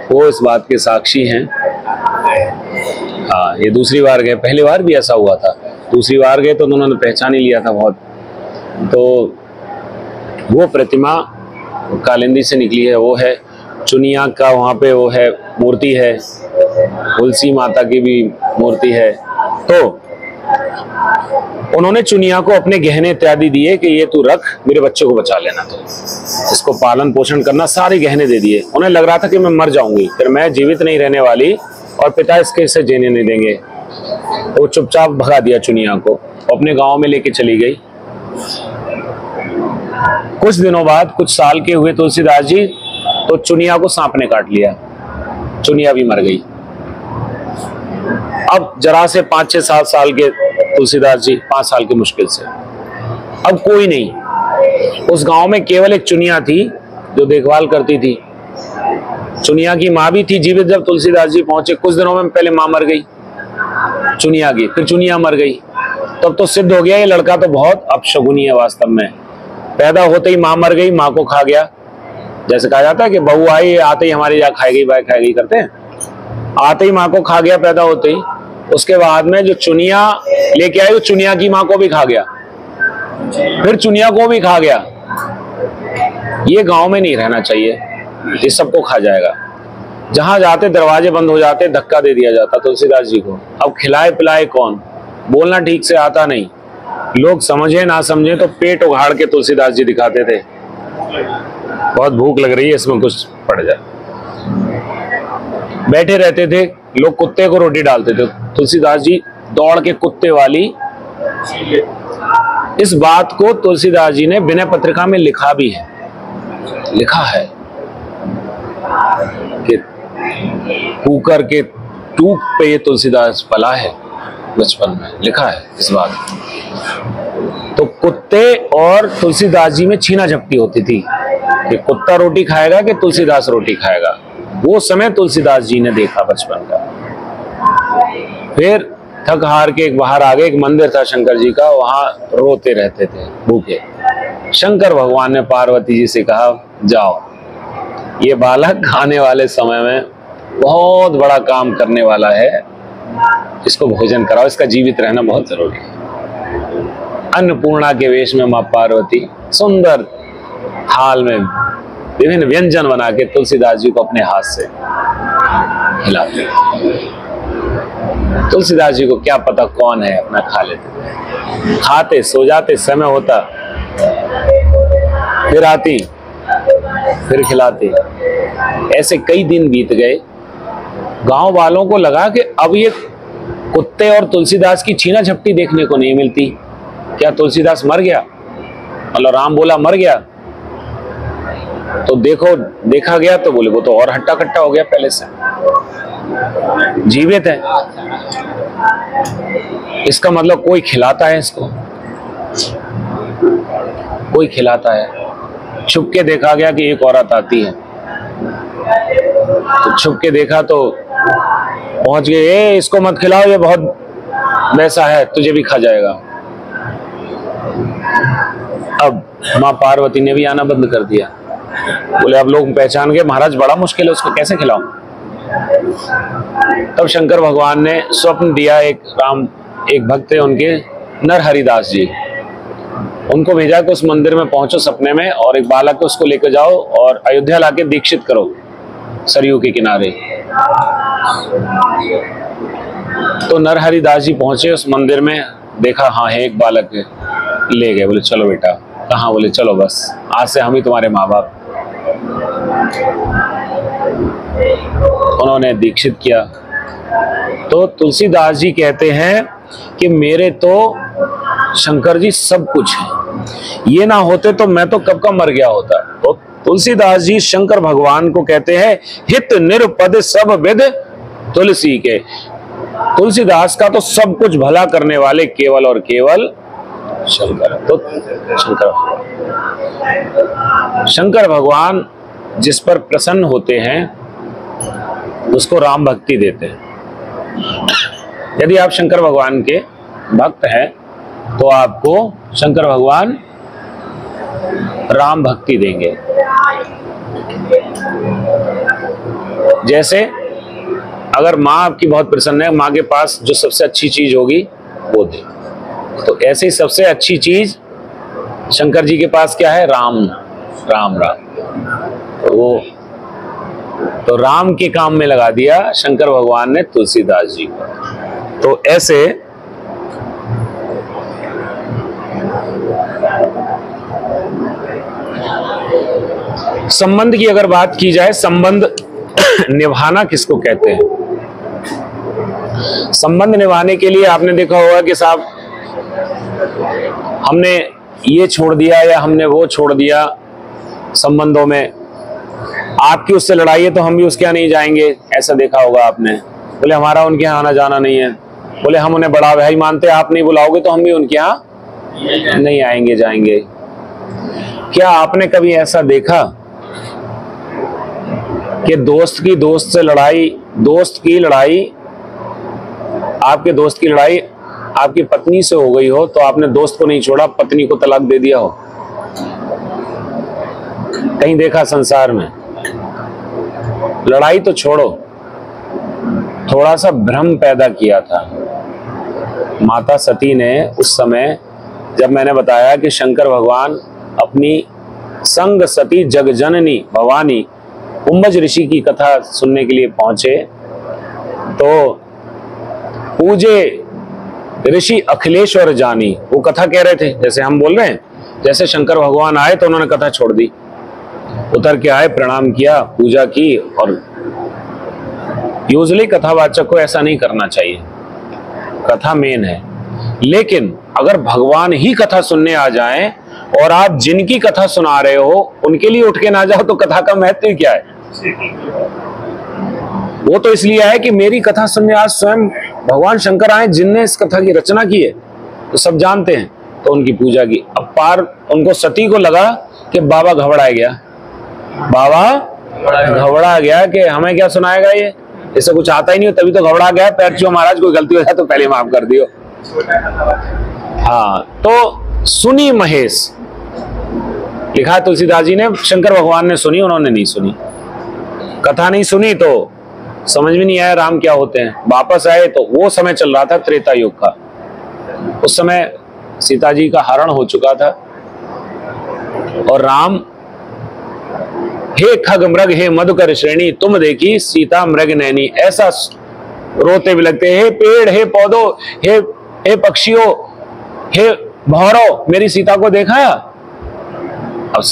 वो इस बात के साक्षी हैं। हाँ, ये दूसरी बार गए, पहली बार भी ऐसा हुआ था, दूसरी बार गए तो उन्होंने पहचान ही लिया था बहुत। तो वो प्रतिमा कालिंदी से निकली है, वो है। चुनिया का वहाँ पे वो है मूर्ति है, तुलसी माता की भी मूर्ति है। तो उन्होंने चुनिया को अपने गहने इत्यादि दिए कि ये तू रख, मेरे बच्चे को बचा लेना, तो इसको पालन पोषण करना, सारे गहने दे दिए। उन्हें लग रहा था कि मैं मर जाऊंगी, फिर मैं जीवित नहीं रहने वाली और पिता इसके इसे जीने नहीं देंगे। वो चुपचाप भगा दिया चुनिया को, अपने गांव में लेके चली गई। कुछ दिनों बाद, कुछ साल के हुए तुलसीदास जी, तो चुनिया को सांप ने काट लिया, चुनिया भी मर गई। अब जरा से 5-6-7 साल के तुलसीदास जी, 5 साल के मुश्किल से, अब कोई नहीं। उस गांव में केवल एक चुनिया थी जो देखभाल करती थी। चुनिया की माँ भी थी जीवित जब तुलसीदास जी पहुंचे। कुछ दिनों में पहले माँ मर गई चुनिया की, फिर चुनिया मर गई। तब तो सिद्ध हो गया ये लड़का तो बहुत अपशगुनी है वास्तव में। पैदा होते ही माँ मर गई, माँ को खा गया। जैसे कहा जाता है कि बहू आई आते ही हमारी जा खाएगी बाय खाएगी करते हैं, आते ही माँ को खा गया पैदा होते ही। उसके बाद में जो चुनिया लेके आई, वो चुनिया की माँ को भी खा गया, फिर चुनिया को भी खा गया। ये गांव में नहीं रहना चाहिए, ये सबको खा जाएगा। जहां जाते दरवाजे बंद हो जाते, धक्का दे दिया जाता तुलसीदास जी को। अब खिलाए पिलाए कौन, बोलना ठीक से आता नहीं, लोग समझे ना समझे तो पेट उघाड़ के तुलसीदास जी दिखाते थे, बहुत भूख लग रही है इसमें कुछ पड़ जाए। बैठे रहते थे, लोग कुत्ते को रोटी डालते थे, तुलसीदास जी दौड़ के कुत्ते वाली। इस बात को तुलसीदास जी ने विनय पत्रिका में लिखा भी है, लिखा है कि कुकर के टूक पे ये तुलसीदास पला है, बचपन में लिखा है इस बात। तो कुत्ते और तुलसीदास जी में छीना झपटी होती थी कि कुत्ता रोटी खाएगा कि तुलसीदास रोटी खाएगा। वो समय तुलसीदास जी ने देखा बचपन का। फिर थक हार के एक बाहर आ गए, एक मंदिर था शंकर जी का, वहां रोते रहते थे भूखे। शंकर भगवान ने पार्वती जी से कहा, जाओ ये बालक आने वाले समय में बहुत बड़ा काम करने वाला है, इसको भोजन कराओ, इसका जीवित रहना बहुत जरूरी है। अन्नपूर्णा के वेश में मां पार्वती सुंदर थाल में विभिन्न व्यंजन बना के तुलसीदास जी को अपने हाथ से खिलाते। तुलसीदास जी को क्या पता कौन है, अपना खा लेते, खाते सो जाते, समय होता फिर आती फिर खिलाती। ऐसे कई दिन बीत गए। गांव वालों को लगा कि अब ये कुत्ते और तुलसीदास की छीना झपटी देखने को नहीं मिलती। क्या तुलसीदास मर गया? मतलब राम बोला मर गया, तो देखा गया तो बोले वो तो और हट्टा कट्टा हो गया पहले से, जीवित है। इसका मतलब कोई खिलाता है इसको, कोई खिलाता है। छुप के देखा गया कि एक औरत आती है, तो छुप के देखा तो पहुंच गए, ए इसको मत खिलाओ, ये बहुत वैसा है, तुझे भी खा जाएगा। अब मां पार्वती ने भी आना बंद कर दिया। बोले अब लोग पहचान गए, महाराज बड़ा मुश्किल है, उसको कैसे खिलाऊं। तब शंकर भगवान ने स्वप्न दिया। एक भक्त थे उनके, नरहरिदास जी, उनको भेजा कि उस मंदिर में पहुंचो सपने में, और एक बालक को उसको लेकर जाओ और अयोध्या लाके दीक्षित करो सरयू के किनारे। तो नरहरिदास जी पहुंचे उस मंदिर में, देखा हाँ है एक बालक है, ले गए। बोले चलो बेटा। कहाँ? बोले चलो बस आज से हम ही तुम्हारे माँ बाप। उन्होंने दीक्षित किया। तो तुलसीदास जी कहते हैं कि मेरे तो शंकर जी सब कुछ है, ये ना होते तो मैं तो कब का मर गया होता। तो तुलसीदास जी शंकर भगवान को कहते हैं, हित निरपद सब विद तुलसी के। तुलसीदास का तो सब कुछ भला करने वाले केवल और केवल शंकर। तो शंकर भगवान जिस पर प्रसन्न होते हैं उसको राम भक्ति देते हैं। यदि आप शंकर भगवान के भक्त हैं तो आपको शंकर भगवान राम भक्ति देंगे। जैसे अगर माँ आपकी बहुत प्रसन्न है, माँ के पास जो सबसे अच्छी चीज होगी वो दे, तो ऐसे ही सबसे अच्छी चीज शंकर जी के पास क्या है? राम राम राम। तो राम के काम में लगा दिया शंकर भगवान ने तुलसीदास जी को। तो ऐसे संबंध की अगर बात की जाए, संबंध निभाना किसको कहते हैं? संबंध निभाने के लिए आपने देखा होगा कि साहब हमने ये छोड़ दिया या हमने वो छोड़ दिया संबंधों में, आपकी उससे लड़ाई है तो हम भी उसके यहाँ नहीं जाएंगे, ऐसा देखा होगा आपने। बोले हमारा उनके यहाँ आना जाना नहीं है, बोले हम उन्हें बड़ा भाई मानते हैं, आप नहीं बुलाओगे तो हम भी उनके यहाँ नहीं आएंगे जाएंगे। क्या आपने कभी ऐसा देखा कि दोस्त की दोस्त से लड़ाई, दोस्त की लड़ाई, आपके दोस्त की लड़ाई आपकी पत्नी से हो गई हो तो आपने दोस्त को नहीं छोड़ा, पत्नी को तलाक दे दिया हो? कहीं देखा संसार में? लड़ाई तो छोड़ो, थोड़ा सा भ्रम पैदा किया था माता सती ने उस समय, जब मैंने बताया कि शंकर भगवान अपनी संग सती जगजननी भवानी कुंभज ऋषि की कथा सुनने के लिए पहुंचे, तो पूजे ऋषि अखिलेश्वर जानी, वो कथा कह रहे थे जैसे हम बोल रहे हैं, जैसे शंकर भगवान आए तो उन्होंने कथा छोड़ दी, उतर के आए, प्रणाम किया, पूजा की। और यूजुअली कथावाचक को ऐसा नहीं करना चाहिए, कथा मेन है। लेकिन अगर भगवान ही कथा सुनने आ जाएं और आप जिनकी कथा सुना रहे हो उनके लिए उठ के ना जाओ तो कथा का महत्व क्या है? वो तो इसलिए है कि मेरी कथा सुनने आज स्वयं भगवान शंकर आए, जिनने इस कथा की रचना की है, तो सब जानते हैं, तो उनकी पूजा की। अब पार उनको सती को लगा कि बाबा घबरा गया, बाबा घबरा गया कि हमें क्या सुनाएगा ये, इससे कुछ आता ही नहीं, तभी तो घबरा गया। पैर छुओ महाराज, कोई गलती हो जाए तो पहले माफ कर दियो। हाँ, तो सुनी महेश लिखा है तुलसीदास जी ने, शंकर भगवान ने सुनी, उन्होंने नहीं सुनी। कथा नहीं सुनी तो समझ में नहीं आया राम क्या होते हैं। वापस आए तो वो समय चल रहा था त्रेता युग का, उस समय सीता जी का हरण हो चुका था और राम, हे खग मृग हे मधुकर श्रेणी, तुम देखी सीता मृग नैनी, ऐसा रोते भी लगते, हे पेड़ हे पौधों हे पक्षियों हे भौरों, मेरी सीता को देखा? अब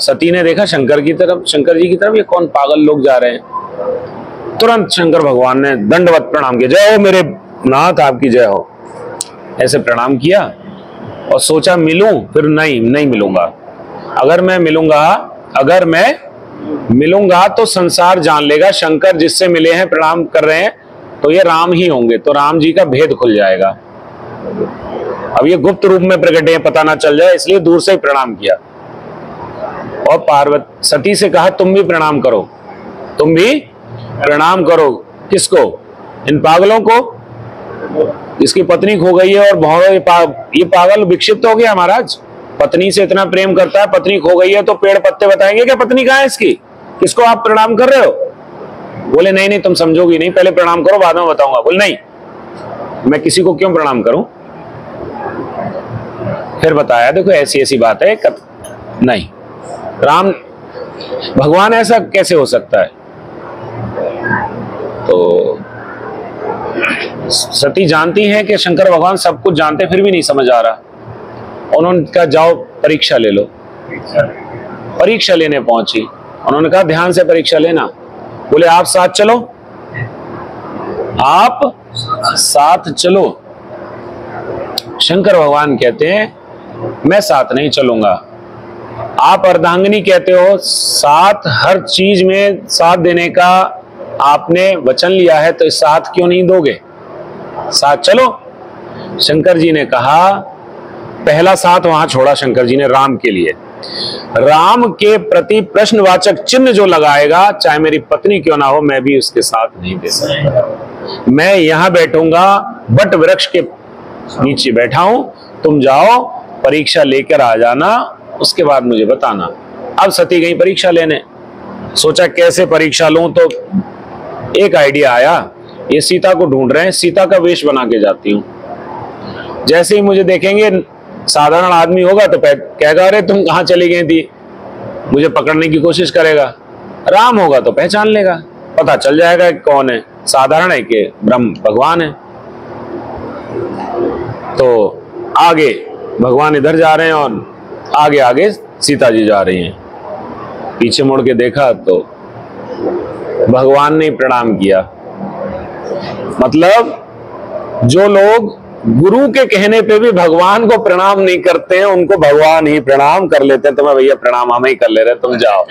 सती ने देखा शंकर की तरफ, शंकर जी की तरफ, ये कौन पागल लोग जा रहे हैं। तुरंत शंकर भगवान ने दंडवत प्रणाम किया, जय हो मेरे नाथ, आपकी जय हो, ऐसे प्रणाम किया। और सोचा मिलूं, फिर नहीं मिलूंगा। अगर मैं मिलूंगा तो संसार जान लेगा शंकर जिससे मिले हैं, प्रणाम कर रहे हैं, तो ये राम ही होंगे, तो राम जी का भेद खुल जाएगा। अब ये गुप्त रूप में प्रकट है, पता ना चल जाए, इसलिए दूर से ही प्रणाम किया। और पार्वती सती से कहा तुम भी प्रणाम करो, तुम भी प्रणाम करो। किसको? इन पागलों को, इसकी पत्नी खो गई है और भौरों, ये पागल विक्षिप्त हो गया महाराज, पत्नी से इतना प्रेम करता है, पत्नी खो गई है तो पेड़ पत्ते बताएंगे क्या पत्नी कहाँ है इसकी, किसको आप प्रणाम कर रहे हो? बोले नहीं तुम समझोगी नहीं, पहले प्रणाम करो बाद में बताऊंगा। बोले नहीं, मैं किसी को क्यों प्रणाम करूं? फिर बताया देखो ऐसी ऐसी बात है। नहीं, राम भगवान ऐसा कैसे हो सकता है? तो सती जानती हैं कि शंकर भगवान सब कुछ जानते, फिर भी नहीं समझ आ रहा। उन्होंने कहा जाओ परीक्षा ले लो। परीक्षा लेने पहुंची, उन्होंने कहा ध्यान से परीक्षा लेना। बोले आप साथ चलो, आप साथ चलो। शंकर भगवान कहते हैं मैं साथ नहीं चलूंगा। आप अर्धांगिनी कहते हो, साथ हर चीज में साथ देने का आपने वचन लिया है, तो साथ क्यों नहीं दोगे? साथ चलो। शंकर जी ने कहा, पहला साथ वहां छोड़ा शंकर जी ने राम के लिए। राम के प्रति प्रश्नवाचक चिन्ह जो लगाएगा, चाहे मेरी पत्नी क्यों ना हो, मैं भी उसके साथ नहीं दे सकता। मैं यहां बैठूंगा, बट वृक्ष के नीचे बैठा हूं, तुम जाओ परीक्षा लेकर आ जाना, उसके बाद मुझे बताना। अब सती गई परीक्षा लेने। सोचा कैसे परीक्षा लूं, तो एक आइडिया आया, ये सीता को ढूंढ रहे हैं, सीता का वेश बना के जाती हूं। जैसे ही मुझे देखेंगे साधारण आदमी होगा तो कहेगा अरे तुम कहां चली गई थी, मुझे पकड़ने की कोशिश करेगा। राम होगा तो पहचान लेगा, पता चल जाएगा कि कौन है, साधारण है कि ब्रह्म भगवान है। तो आगे भगवान इधर जा रहे हैं और आगे आगे सीता जी जा रही हैं। पीछे मुड़ के देखा तो भगवान ने प्रणाम किया। मतलब जो लोग गुरु के कहने पे भी भगवान को प्रणाम नहीं करते हैं, उनको भगवान ही प्रणाम कर लेते हैं। तुम्हें भैया प्रणाम हम ही कर ले रहे, तुम जाओ।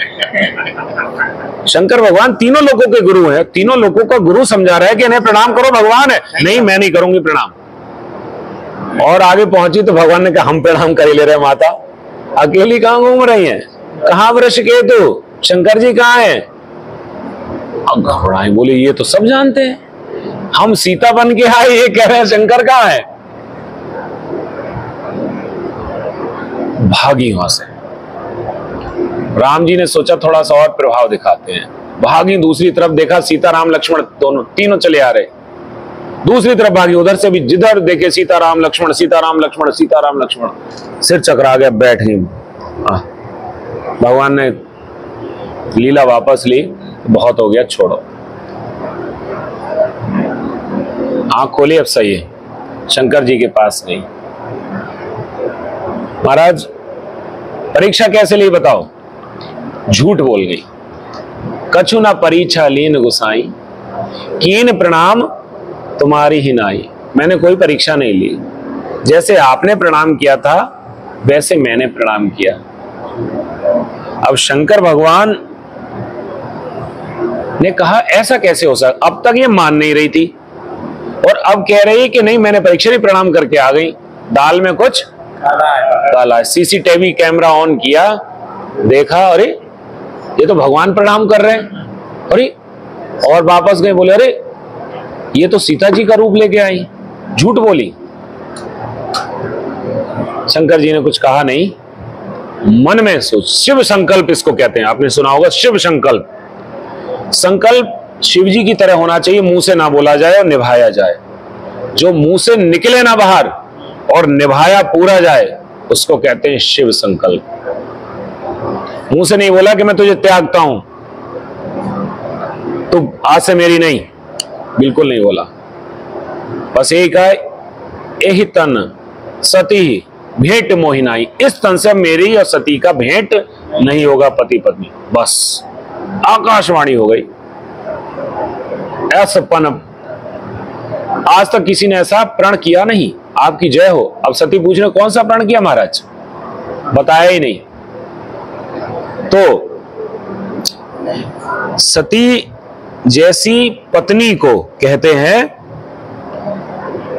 शंकर भगवान तीनों लोगों के गुरु हैं, तीनों लोगों का गुरु समझा रहा है कि इन्हें प्रणाम करो, भगवान है। नहीं, मैं नहीं करूंगी प्रणाम। और आगे पहुंची तो भगवान ने कहा हम प्रणाम कर ले रहे माता, अकेली कहां घूम रही हैं, कहां वृषकेतु, शंकर जी कहां है। अब घबराई, बोले ये तो सब जानते हैं, हम सीता बन के आए, ये कह रहे हैं शंकर कहां है। भागी वहां से। राम जी ने सोचा थोड़ा सा और प्रभाव दिखाते हैं, भागी दूसरी तरफ, देखा सीता राम लक्ष्मण दोनों तीनों चले आ रहे। दूसरी तरफ भागी, उधर से भी जिधर देखे सीता राम लक्ष्मण, सीता राम लक्ष्मण, सीता राम लक्ष्मण। सिर चकरा गया, बैठ गई। भगवान ने लीला वापस ली, बहुत हो गया, छोड़ो। आंख खोली, अब सही है, शंकर जी के पास नहीं। महाराज परीक्षा कैसे ली बताओ, झूठ बोल गई। कछु ना परीक्षा लीन गुसाई, कीन प्रणाम तुम्हारी ही नाई। मैंने कोई परीक्षा नहीं ली, जैसे आपने प्रणाम किया था वैसे मैंने प्रणाम किया। अब शंकर भगवान ने कहा ऐसा कैसे हो सकता, अब तक ये मान नहीं रही थी और अब कह रही है कि नहीं मैंने परीक्षा ही प्रणाम करके आ गई। दाल में कुछ काला है। सीसीटीवी कैमरा ऑन किया, देखा, अरे ये तो भगवान प्रणाम कर रहे हैं। अरे, और वापस गए, बोले अरे ये तो सीता जी का रूप लेके आई, झूठ बोली। शंकर जी ने कुछ कहा नहीं, मन में सोच, शिव संकल्प इसको कहते हैं, आपने सुना होगा शिव संकल्प। संकल्प शिव जी की तरह होना चाहिए, मुंह से ना बोला जाए और निभाया जाए। जो मुंह से निकले ना बाहर और निभाया पूरा जाए, उसको कहते हैं शिव संकल्प। मुंह से नहीं बोला कि मैं तुझे त्यागता हूं, तू आज से मेरी नहीं, बिल्कुल नहीं बोला। बस यही कहा, यही तन सती भेंट मोहिनाई, इस तन से मेरी और सती का भेंट नहीं होगा पति पत्नी। बस आकाशवाणी हो गई। ऐसपन आज तक किसी ने ऐसा प्रण किया नहीं, आपकी जय हो। अब सती पूछ रहे कौन सा प्रण किया महाराज, बताया ही नहीं। तो सती जैसी पत्नी को कहते हैं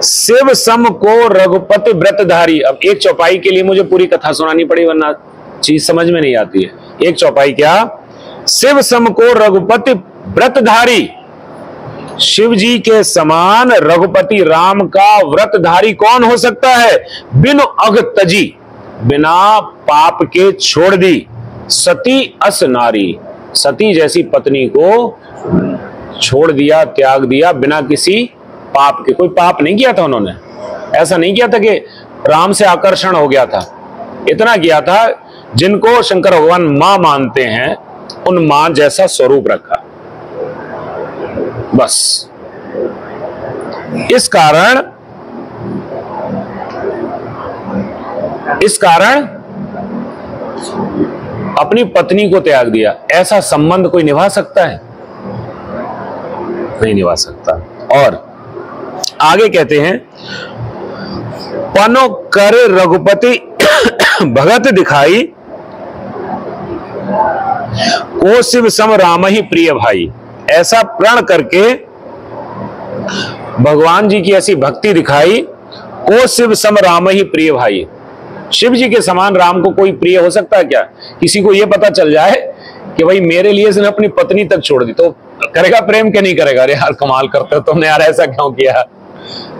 शिव सम को रघुपति व्रतधारी। अब एक चौपाई के लिए मुझे पूरी कथा सुनानी पड़ी, वरना चीज समझ में नहीं आती है। एक चौपाई क्या, शिव सम को रघुपति व्रतधारी, शिव जी के समान रघुपति राम का व्रतधारी कौन हो सकता है। बिन अघ तजी, बिना पाप के छोड़ दी, सती अस नारी, सती जैसी पत्नी को छोड़ दिया, त्याग दिया बिना किसी पाप के। कोई पाप नहीं किया था उन्होंने, ऐसा नहीं किया था कि राम से आकर्षण हो गया था। इतना किया था जिनको शंकर भगवान मां मानते हैं, उन मां जैसा स्वरूप रखा, बस। इस कारण अपनी पत्नी को त्याग दिया। ऐसा संबंध कोई निभा सकता है? नहीं निभा सकता। और आगे कहते हैं, पनो कर रघुपति भगत दिखाई, को शिव सम राम ही प्रिय भाई। ऐसा प्रण करके भगवान जी की ऐसी भक्ति दिखाई, को शिव सम राम ही प्रिय भाई। शिव जी के समान राम को कोई प्रिय हो सकता है क्या? किसी को यह पता चल जाए कि भाई मेरे लिए इसने अपनी पत्नी तक छोड़ दी, तो करेगा प्रेम के नहीं करेगा? अरे यार कमाल करते हो तुमने यार, ऐसा क्यों किया?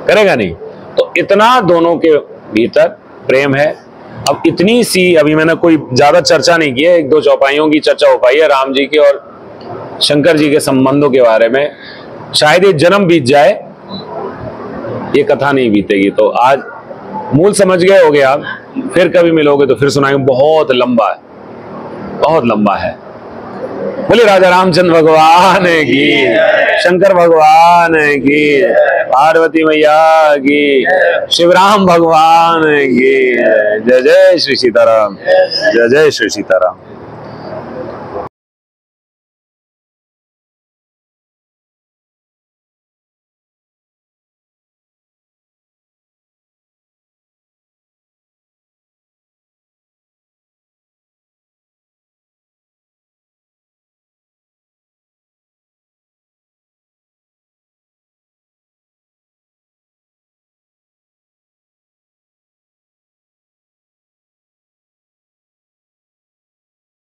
करेगा नहीं। तो इतना दोनों के भीतर प्रेम है। अब इतनी सी, अभी मैंने कोई ज्यादा चर्चा नहीं की है, एक दो चौपाइयों की चर्चा हो पाई है राम जी के और शंकर जी के संबंधों के बारे में। शायद ये जन्म बीत जाए, ये कथा नहीं बीतेगी। तो आज मूल समझ गए होगे आप फिर कभी मिलोगे तो फिर सुनाएंगे, बहुत लंबा है, बहुत लंबा है। बोले राजा रामचंद्र भगवान की, शंकर भगवान की, पार्वती मैया की, शिवराम भगवान की। जय जय श्री सीताराम, जय जय श्री सीताराम।